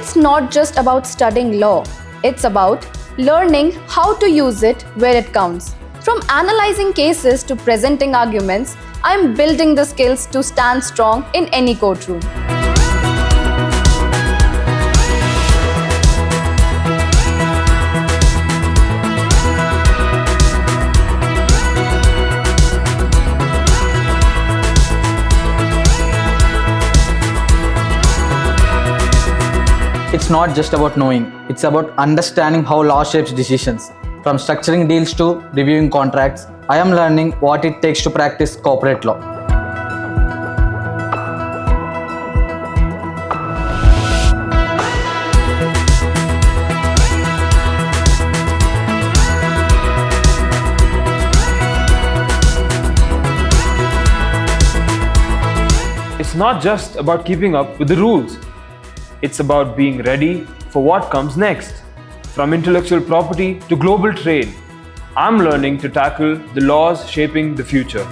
It's not just about studying law, it's about learning how to use it where it counts. From analyzing cases to presenting arguments, I'm building the skills to stand strong in any courtroom. It's not just about knowing, it's about understanding how law shapes decisions. From structuring deals to reviewing contracts, I am learning what it takes to practice corporate law. It's not just about keeping up with the rules. It's about being ready for what comes next. From intellectual property to global trade, I'm learning to tackle the laws shaping the future.